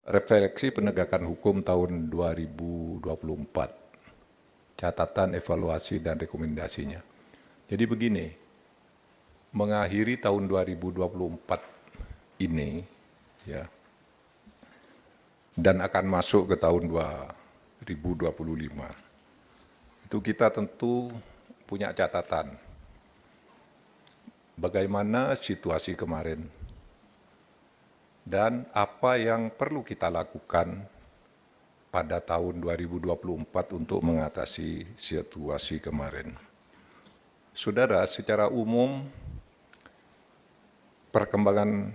Refleksi penegakan hukum tahun 2024, catatan evaluasi dan rekomendasinya. Jadi begini, mengakhiri tahun 2024 ini, ya, dan akan masuk ke tahun 2025, itu kita tentu punya catatan. Bagaimana situasi kemarin, dan apa yang perlu kita lakukan pada tahun 2024 untuk mengatasi situasi kemarin. Saudara, secara umum perkembangan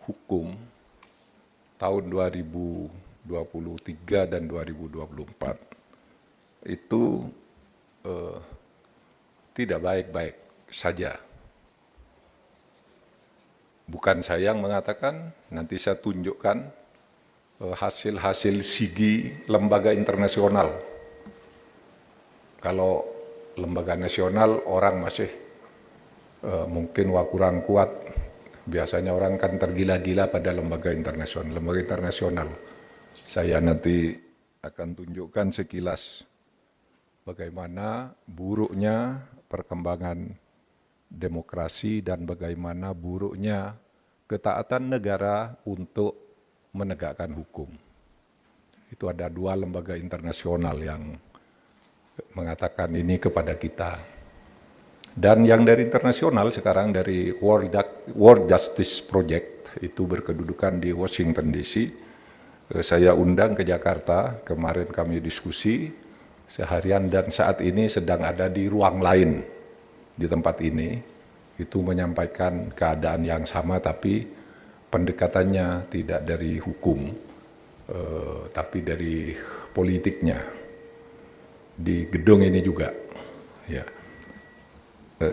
hukum tahun 2023 dan 2024 itu tidak baik-baik saja. Bukan saya yang mengatakan, nanti saya tunjukkan hasil-hasil SIGI lembaga internasional. Kalau lembaga nasional orang masih mungkin kurang kuat, biasanya orang kan tergila-gila pada lembaga internasional. Lembaga internasional, saya nanti akan tunjukkan sekilas bagaimana buruknya perkembangan demokrasi dan bagaimana buruknya ketaatan negara untuk menegakkan hukum. Itu ada 2 lembaga internasional yang mengatakan ini kepada kita. Dan yang dari internasional sekarang dari World Justice Project itu berkedudukan di Washington DC. Saya undang ke Jakarta, kemarin kami diskusi seharian dan saat ini sedang ada di ruang lain di tempat ini, itu menyampaikan keadaan yang sama tapi pendekatannya tidak dari hukum, tapi dari politiknya. Di gedung ini juga, ya,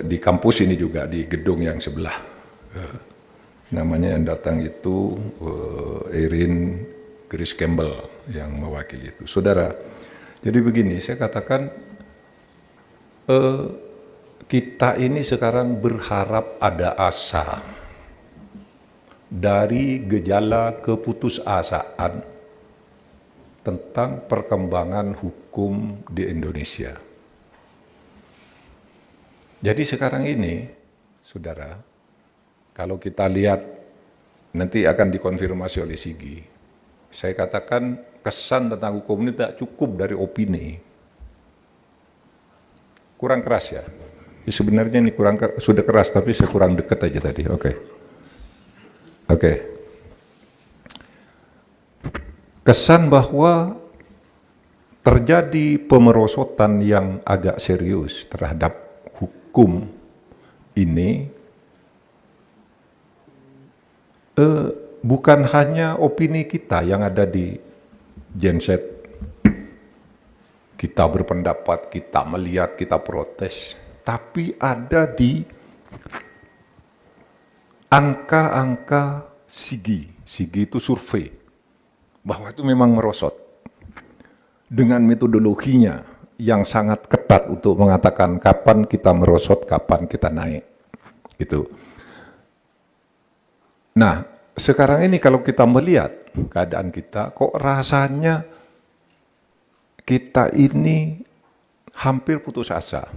di kampus ini juga, di gedung yang sebelah. Namanya yang datang itu Erin Grace Campbell yang mewakili itu. Saudara, jadi begini, saya katakan kita ini sekarang berharap ada asa dari gejala keputusasaan tentang perkembangan hukum di Indonesia. Jadi sekarang ini, saudara, kalau kita lihat, nanti akan dikonfirmasi oleh SIGI, saya katakan kesan tentang hukum ini tidak cukup dari opini. Kurang keras ya? Ya, sebenarnya ini sudah keras, tapi saya kurang dekat aja tadi. Oke. Kesan bahwa terjadi pemerosotan yang agak serius terhadap hukum ini bukan hanya opini kita yang ada di genset. Kita berpendapat, kita melihat, kita protes, tapi ada di angka-angka SIGI. SIGI itu survei, bahwa itu memang merosot. Dengan metodologinya yang sangat ketat untuk mengatakan kapan kita merosot, kapan kita naik. Gitu. Nah, sekarang ini kalau kita melihat keadaan kita, kok rasanya kita ini hampir putus asa.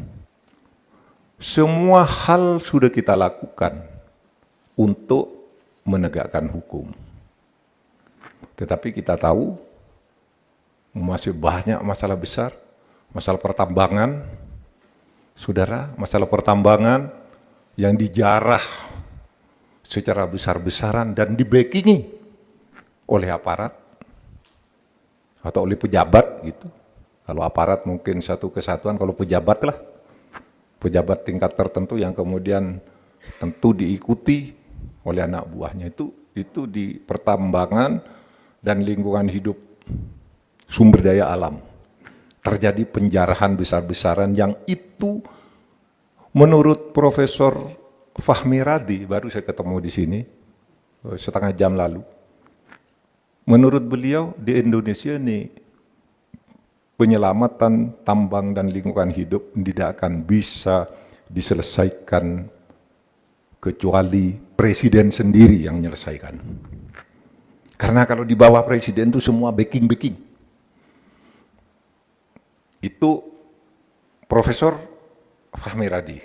Semua hal sudah kita lakukan untuk menegakkan hukum. Tetapi kita tahu masih banyak masalah besar, masalah pertambangan. Saudara, masalah pertambangan yang dijarah secara besar-besaran dan dibackingi oleh aparat atau oleh pejabat gitu. Kalau aparat mungkin satu kesatuan, kalau pejabat lah, pejabat tingkat tertentu yang kemudian tentu diikuti oleh anak buahnya itu di pertambangan dan lingkungan hidup sumber daya alam. Terjadi penjarahan besar-besaran yang itu menurut Profesor Fahmi Radi, baru saya ketemu di sini setengah jam lalu. Menurut beliau di Indonesia ini penyelamatan tambang dan lingkungan hidup tidak akan bisa diselesaikan kecuali presiden sendiri yang menyelesaikan. Karena kalau di bawah presiden itu semua backing. Itu Profesor Fahmi Radi.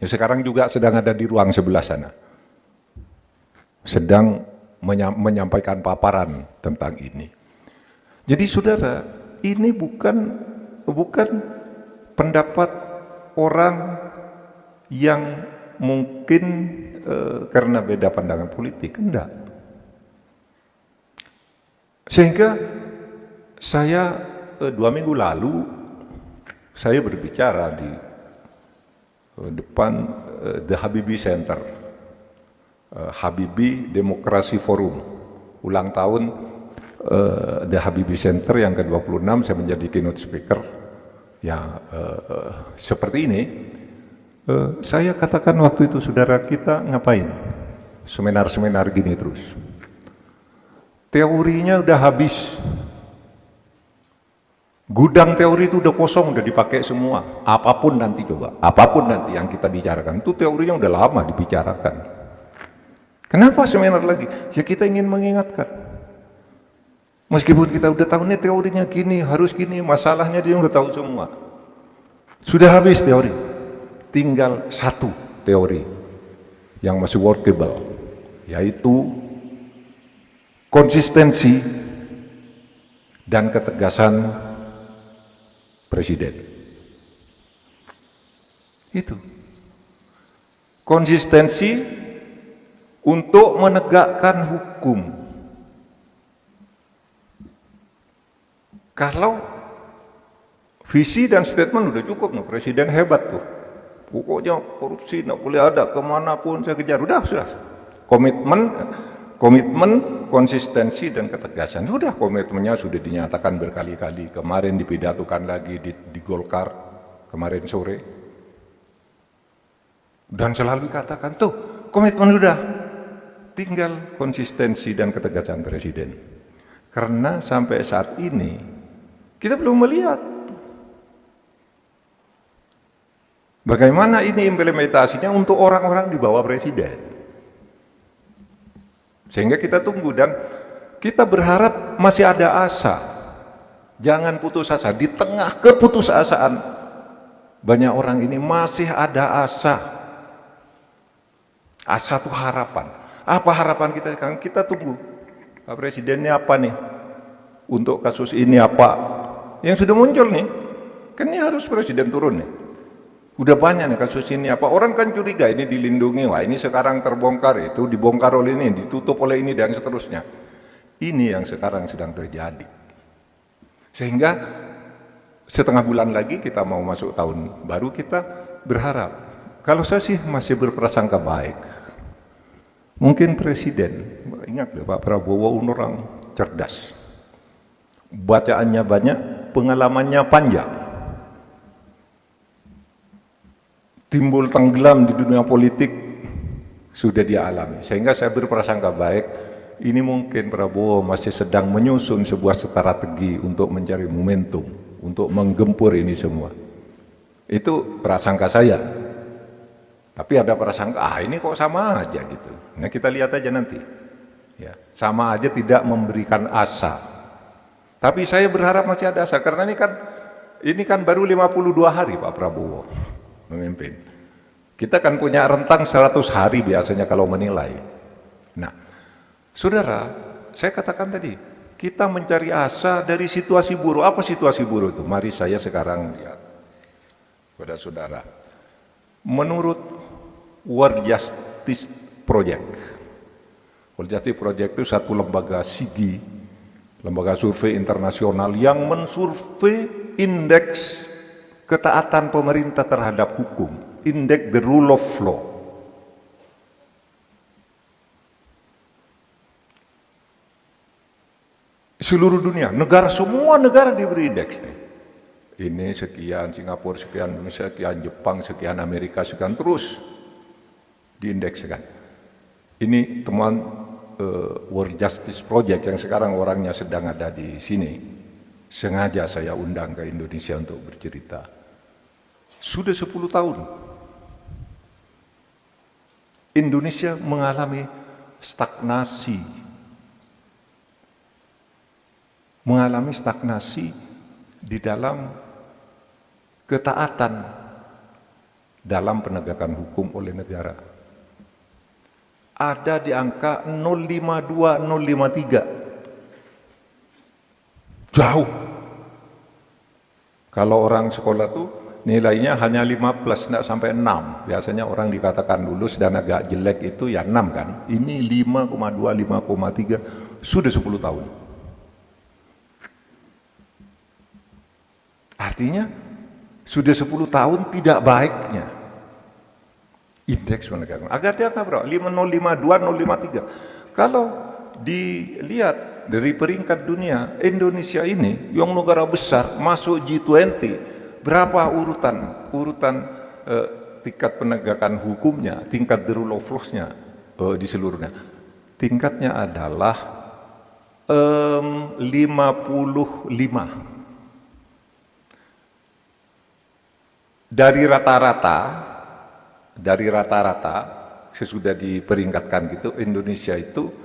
Ya, sekarang juga sedang ada di ruang sebelah sana. Sedang menyampaikan paparan tentang ini. Jadi saudara, ini bukan pendapat orang yang mungkin karena beda pandangan politik, enggak. Sehingga saya 2 minggu lalu saya berbicara di depan The Habibie Center, Habibie Demokrasi Forum, ulang tahun The Habibie Center yang ke-26, saya menjadi keynote speaker. Ya, seperti ini, saya katakan waktu itu, saudara, kita ngapain? Seminar-seminar gini terus. Teorinya udah habis. Gudang teori itu udah kosong, udah dipakai semua. Apapun nanti coba, apapun nanti yang kita bicarakan, itu teorinya udah lama dibicarakan. Kenapa seminar lagi? Ya kita ingin mengingatkan. Meskipun kita udah tahu nih teorinya gini, harus gini, masalahnya dia udah tahu semua. Sudah habis teori. Tinggal satu teori yang masih workable, yaitu konsistensi dan ketegasan presiden. Itu. Konsistensi untuk menegakkan hukum. Kalau visi dan statement udah cukup, no, presiden hebat tuh. Pokoknya korupsi nggak boleh ada, kemanapun saya kejar. Sudah. Komitmen, konsistensi dan ketegasan. Sudah, komitmennya sudah dinyatakan berkali-kali. Kemarin dipidatokan lagi di Golkar kemarin sore. Dan selalu katakan tuh komitmen sudah. Tinggal konsistensi dan ketegasan presiden. Karena sampai saat ini kita belum melihat bagaimana ini implementasinya untuk orang-orang di bawah presiden. Sehingga kita tunggu dan kita berharap masih ada asa. Jangan putus asa. Di tengah keputusasaan banyak orang ini masih ada asa. Asa itu harapan. Apa harapan kita sekarang? Kita tunggu. Pak Presidennya apa nih? Untuk kasus ini apa? Yang sudah muncul nih. Kan ini harus Presiden turun nih. Udah banyak nih kasus ini apa, orang kan curiga ini dilindungi, wah ini sekarang terbongkar, itu dibongkar oleh ini, ditutup oleh ini dan seterusnya. Ini yang sekarang sedang terjadi. Sehingga setengah bulan lagi kita mau masuk tahun baru, kita berharap, kalau saya sih masih berprasangka baik. Mungkin presiden, ingat loh, Pak Prabowo orang cerdas. Bacaannya banyak, pengalamannya panjang. Timbul tenggelam di dunia politik sudah dia alami. Sehingga saya berprasangka baik, ini mungkin Prabowo masih sedang menyusun sebuah strategi untuk mencari momentum, untuk menggempur ini semua. Itu prasangka saya. Tapi ada prasangka, ini kok sama aja gitu. Nah kita lihat aja nanti. Ya, sama aja tidak memberikan asa. Tapi saya berharap masih ada asa, karena ini kan baru 52 hari Pak Prabowo memimpin. Kita kan punya rentang 100 hari biasanya kalau menilai. Nah, saudara, saya katakan tadi, kita mencari asa dari situasi buruk. Apa situasi buruk itu? Mari saya sekarang lihat pada saudara. Menurut World Justice Project, World Justice Project itu satu lembaga SIGI, lembaga survei internasional yang mensurvei indeks ketaatan pemerintah terhadap hukum, indeks the rule of law. Seluruh dunia, semua negara diberi indeks. Ini sekian, Singapura sekian, Indonesia sekian, Jepang sekian, Amerika sekian, terus diindekskan. Ini teman World Justice Project yang sekarang orangnya sedang ada di sini. Sengaja saya undang ke Indonesia untuk bercerita. Sudah 10 tahun Indonesia mengalami stagnasi mengalami stagnasi di dalam ketaatan dalam penegakan hukum oleh negara. Ada di angka 052, 053. Jauh. Kalau orang sekolah tuh nilainya hanya 15, tidak sampai 6. Biasanya orang dikatakan lulus dan agak jelek itu ya 6 kan. Ini 5,2, 5,3, sudah 10 tahun. Artinya sudah 10 tahun tidak baiknya indeks penegakan. Agar dia berapa? 5052, 053. Kalau dilihat dari peringkat dunia, Indonesia ini yang negara besar masuk G20, berapa urutan tingkat penegakan hukumnya, tingkat the rule of law-nya di seluruhnya. Tingkatnya adalah 55. Dari rata-rata sesudah diperingkatkan gitu, Indonesia itu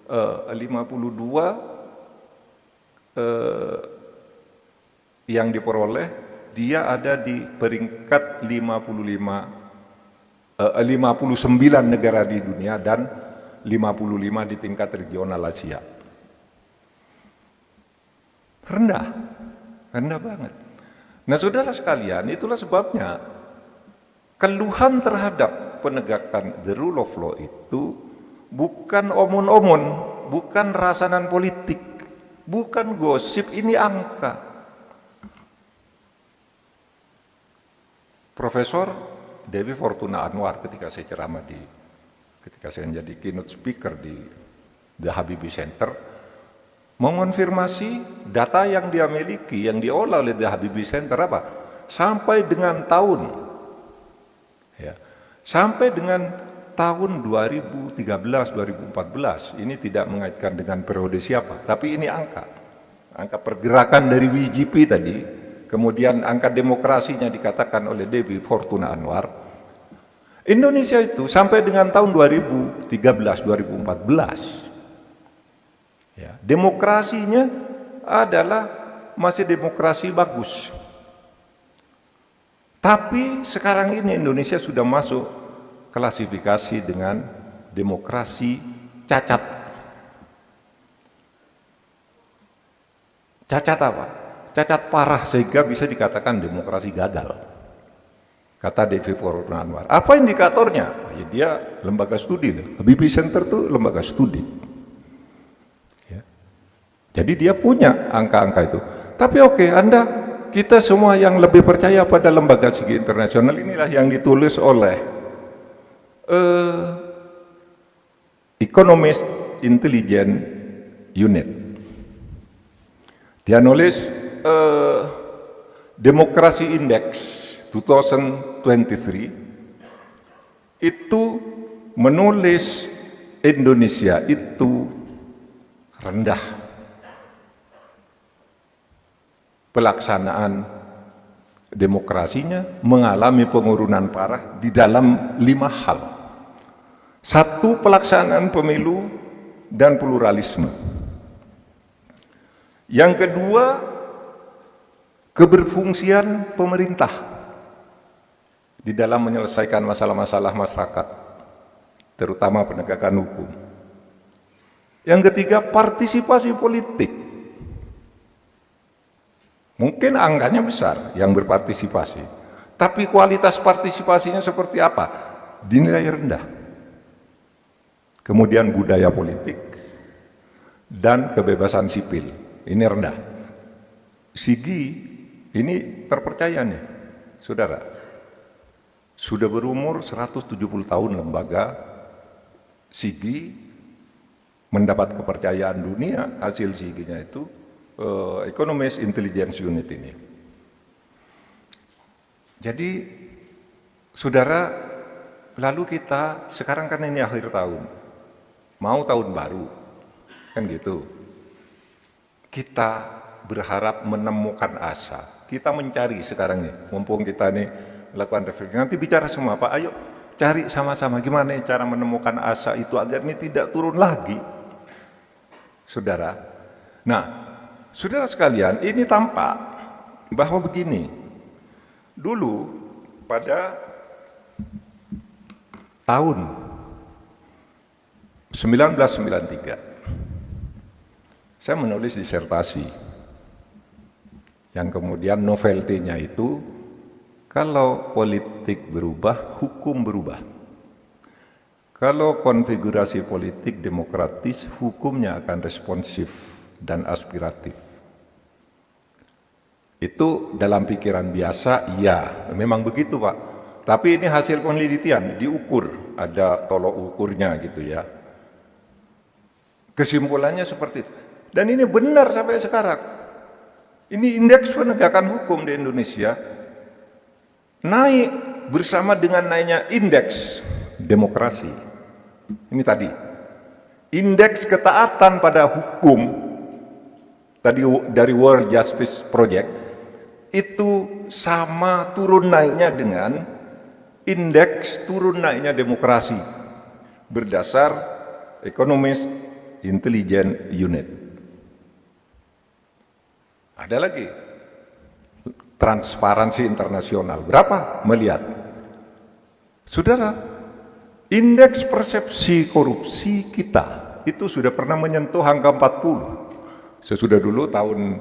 52 yang diperoleh, dia ada di peringkat 59 negara di dunia dan 55 di tingkat regional Asia. Rendah banget. Nah, saudara sekalian, itulah sebabnya keluhan terhadap penegakan the rule of law itu bukan omon-omon, bukan rasanan politik, bukan gosip, ini angka. Profesor Dewi Fortuna Anwar ketika saya ceramah ketika saya menjadi keynote speaker di The Habibie Center, mengonfirmasi data yang dia miliki, yang diolah oleh The Habibie Center apa? Sampai dengan tahun 2013-2014, ini tidak mengaitkan dengan periode siapa, tapi ini angka pergerakan dari WGP tadi, kemudian angka demokrasinya dikatakan oleh Dewi Fortuna Anwar. Indonesia itu sampai dengan tahun 2013-2014, demokrasinya adalah masih demokrasi bagus. Tapi sekarang ini Indonesia sudah masuk klasifikasi dengan demokrasi cacat. Cacat apa? Cacat parah sehingga bisa dikatakan demokrasi gagal. Kata Devi Fortuna Anwar. Apa indikatornya? Ya, dia lembaga studi. Habibie Center itu lembaga studi. Jadi dia punya angka-angka itu. Tapi oke, kita semua yang lebih percaya pada lembaga segi internasional, inilah yang ditulis oleh Economist Intelligence Unit. Dia nulis Democracy Index 2023 itu menulis Indonesia itu rendah pelaksanaan demokrasinya, mengalami penurunan parah di dalam 5 hal. 1, pelaksanaan pemilu dan pluralisme. Yang kedua, keberfungsian pemerintah di dalam menyelesaikan masalah-masalah masyarakat, terutama penegakan hukum. Yang ketiga, partisipasi politik. Mungkin angkanya besar yang berpartisipasi, tapi kualitas partisipasinya seperti apa? Dinilai rendah. Kemudian budaya politik dan kebebasan sipil, ini rendah. Sigi ini terpercaya nih, saudara. Sudah berumur 170 tahun lembaga Sigi mendapat kepercayaan dunia, hasil Siginya itu Economist Intelligence Unit ini. Jadi, saudara, lalu kita sekarang kan ini akhir tahun, mau tahun baru, kan gitu. Kita berharap menemukan asa. Kita mencari sekarang nih, mumpung kita nih melakukan refleksi. Nanti bicara semua, Pak. Ayo cari sama-sama gimana cara menemukan asa itu agar ini tidak turun lagi, saudara. Nah, saudara sekalian, ini tampak bahwa begini, dulu pada tahun 1993, saya menulis disertasi yang kemudian novelty-nya itu, kalau politik berubah, hukum berubah. Kalau konfigurasi politik demokratis, hukumnya akan responsif dan aspiratif. Itu dalam pikiran biasa, iya, memang begitu Pak. Tapi ini hasil penelitian, diukur, ada tolok ukurnya gitu ya. Kesimpulannya seperti itu. Dan ini benar sampai sekarang. Ini indeks penegakan hukum di Indonesia naik bersama dengan naiknya indeks demokrasi. Ini tadi. Indeks ketaatan pada hukum tadi dari World Justice Project itu sama turun naiknya dengan indeks turun naiknya demokrasi berdasar Economist Intelligence Unit. Ada lagi Transparansi Internasional. Berapa? Melihat. Saudara, indeks persepsi korupsi kita itu sudah pernah menyentuh angka 40. Sesudah dulu tahun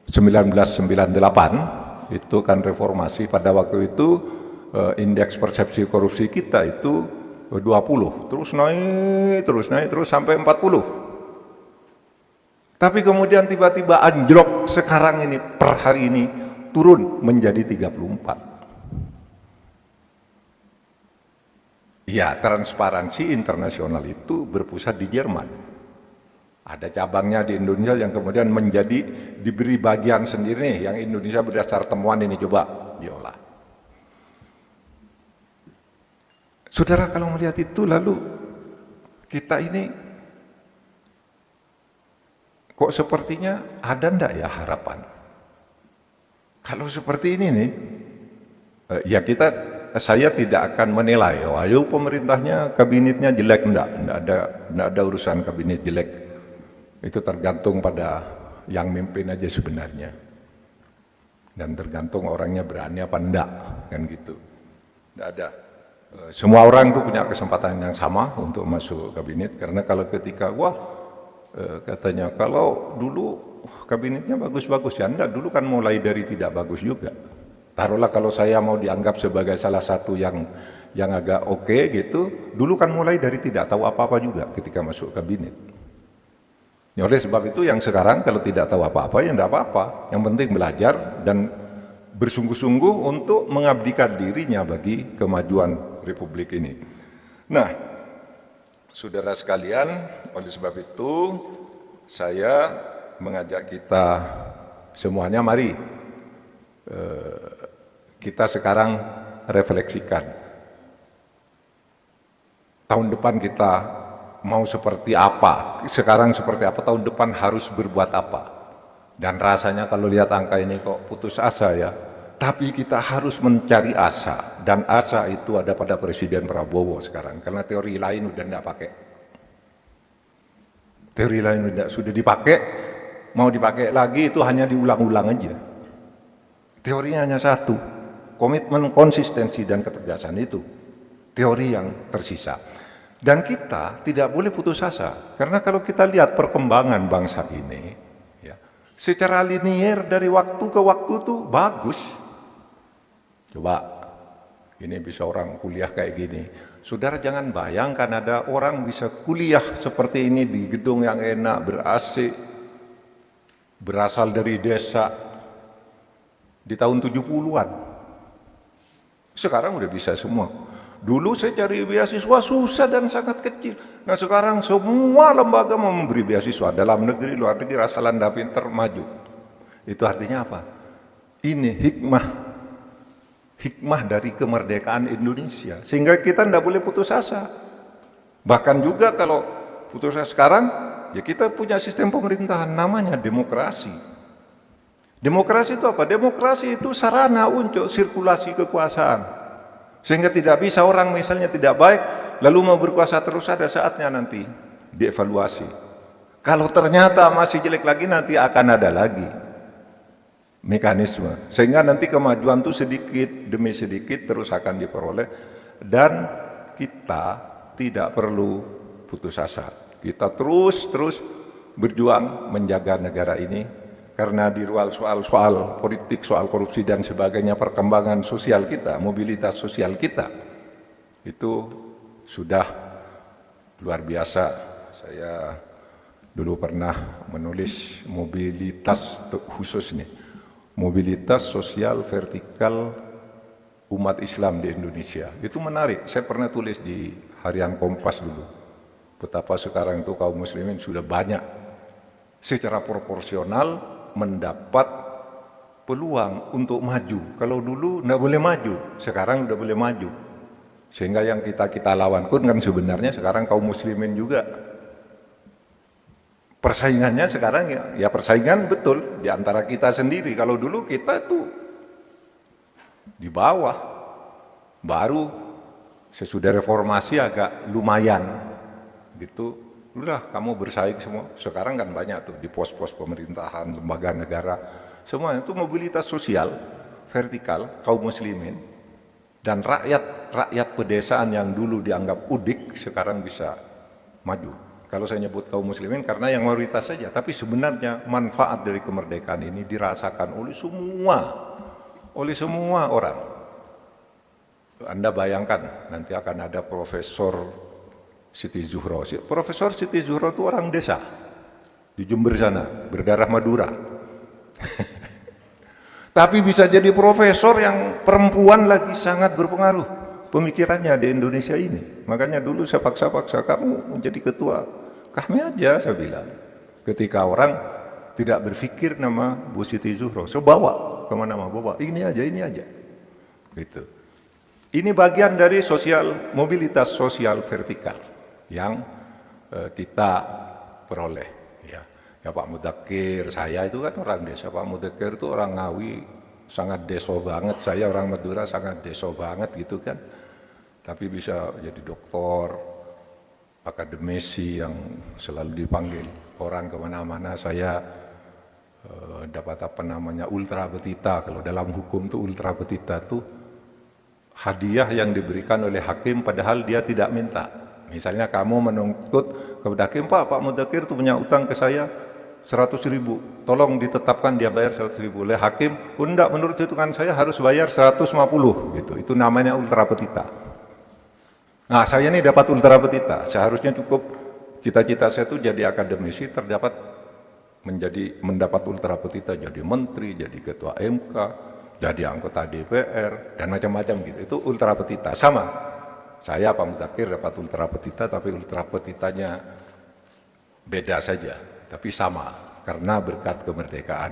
1998 itu kan reformasi, pada waktu itu indeks persepsi korupsi kita itu 20, terus naik terus sampai 40. Tapi kemudian tiba-tiba anjlok sekarang ini, per hari ini turun menjadi 34. Ya, Transparansi Internasional itu berpusat di Jerman. Ada cabangnya di Indonesia yang kemudian diberi bagian sendiri nih, yang Indonesia berdasar temuan ini coba diolah. Saudara kalau melihat itu, lalu kita ini kok sepertinya ada ndak ya harapan? Kalau seperti ini nih, ya saya tidak akan menilai, ayo pemerintahnya, kabinetnya jelek, enggak ada urusan kabinet jelek. Itu tergantung pada yang mimpin aja sebenarnya. Dan tergantung orangnya berani apa enggak, kan gitu. Enggak ada. Semua orang itu punya kesempatan yang sama untuk masuk kabinet, karena kalau ketika, katanya kalau dulu kabinetnya bagus-bagus, ya enggak, dulu kan mulai dari tidak bagus juga. Taruhlah kalau saya mau dianggap sebagai salah satu yang agak oke gitu, dulu kan mulai dari tidak tahu apa-apa juga ketika masuk kabinet. Ya, oleh sebab itu yang sekarang kalau tidak tahu apa-apa ya enggak apa-apa, yang penting belajar dan bersungguh-sungguh untuk mengabdikan dirinya bagi kemajuan Republik ini. Nah, saudara sekalian, oleh sebab itu saya mengajak kita semuanya, mari kita sekarang refleksikan. Tahun depan kita mau seperti apa? Sekarang seperti apa? Tahun depan harus berbuat apa? Dan rasanya kalau lihat angka ini kok putus asa ya. Tapi kita harus mencari asa, dan asa itu ada pada Presiden Prabowo sekarang, karena teori lain udah enggak pakai. Teori lain sudah dipakai, mau dipakai lagi itu hanya diulang-ulang aja. Teorinya hanya satu, komitmen, konsistensi, dan ketegasan itu. Teori yang tersisa. Dan kita tidak boleh putus asa, karena kalau kita lihat perkembangan bangsa ini, ya, secara linier dari waktu ke waktu tuh bagus. Coba, ini bisa orang kuliah kayak gini. Saudara jangan bayangkan ada orang bisa kuliah seperti ini di gedung yang enak, ber-AC, berasal dari desa, di tahun 70-an. Sekarang udah bisa semua. Dulu saya cari beasiswa susah dan sangat kecil. Nah sekarang semua lembaga mau memberi beasiswa, dalam negeri, luar negeri, asal Anda pinter, maju. Itu artinya apa? Ini hikmah dari kemerdekaan Indonesia, sehingga kita tidak boleh putus asa. Bahkan juga kalau putus asa sekarang, ya kita punya sistem pemerintahan namanya demokrasi. Demokrasi itu apa? Demokrasi itu sarana untuk sirkulasi kekuasaan, sehingga tidak bisa orang misalnya tidak baik lalu mau berkuasa terus, ada saatnya nanti dievaluasi. Kalau ternyata masih jelek lagi, nanti akan ada lagi mekanisme. Sehingga nanti kemajuan itu sedikit demi sedikit terus akan diperoleh. Dan kita tidak perlu putus asa. Kita terus berjuang menjaga negara ini. Karena di luar soal politik, soal korupsi dan sebagainya, perkembangan sosial kita, mobilitas sosial kita, itu sudah luar biasa. Saya dulu pernah menulis mobilitas khusus nih, mobilitas sosial vertikal umat Islam di Indonesia. Itu menarik, saya pernah tulis di harian Kompas dulu, betapa sekarang itu kaum muslimin sudah banyak secara proporsional mendapat peluang untuk maju. Kalau dulu nggak boleh maju, sekarang udah boleh maju. Sehingga yang kita lawan pun kan sebenarnya sekarang kaum muslimin juga. Persaingannya sekarang ya persaingan betul di antara kita sendiri. Kalau dulu kita itu di bawah, baru sesudah reformasi agak lumayan gitu. Udah kamu bersaing semua. Sekarang kan banyak tuh di pos-pos pemerintahan, lembaga negara, semua itu mobilitas sosial vertikal kaum muslimin. Dan rakyat pedesaan yang dulu dianggap udik sekarang bisa maju. Kalau saya nyebut kaum muslimin karena yang mayoritas saja, tapi sebenarnya manfaat dari kemerdekaan ini dirasakan oleh semua orang. Anda bayangkan nanti akan ada Profesor Siti Zuhro. Profesor Siti Zuhro itu orang desa di Jember sana, berdarah Madura. Tapi bisa jadi profesor yang perempuan lagi sangat berpengaruh pemikirannya di Indonesia ini. Makanya dulu saya paksa-paksa kamu menjadi ketua. Kami aja saya bilang. Ketika orang tidak berpikir nama Bu Siti Zuhro, saya bawa kemana-mana, bawa ini aja. Gitu. Ini bagian dari mobilitas sosial vertikal yang kita peroleh. Ya Pak Mudakir, saya itu kan orang desa. Pak Mudakir itu orang Ngawi, sangat deso banget. Saya orang Madura, sangat deso banget gitu kan. Tapi bisa jadi doktor, akademisi yang selalu dipanggil orang kemana-mana. Saya dapat ultra petita. Kalau dalam hukum itu ultra petita itu hadiah yang diberikan oleh hakim padahal dia tidak minta. Misalnya kamu menuntut kepada hakim, Pak Mudakir itu punya utang ke saya 100.000, tolong ditetapkan dia bayar 100.000. Oleh hakim, enggak, menurut hitungan saya harus bayar 150 gitu. Itu namanya ultra petita. Nah, saya ini dapat ultra petita. Seharusnya cukup cita-cita saya itu jadi akademisi, mendapat ultra petita, jadi menteri, jadi ketua MK, jadi anggota DPR dan macam-macam gitu. Itu ultra petita. Sama. Saya Pak Mudakir dapat ultra petita, tapi ultra petitanya beda saja. Tapi sama, karena berkat kemerdekaan.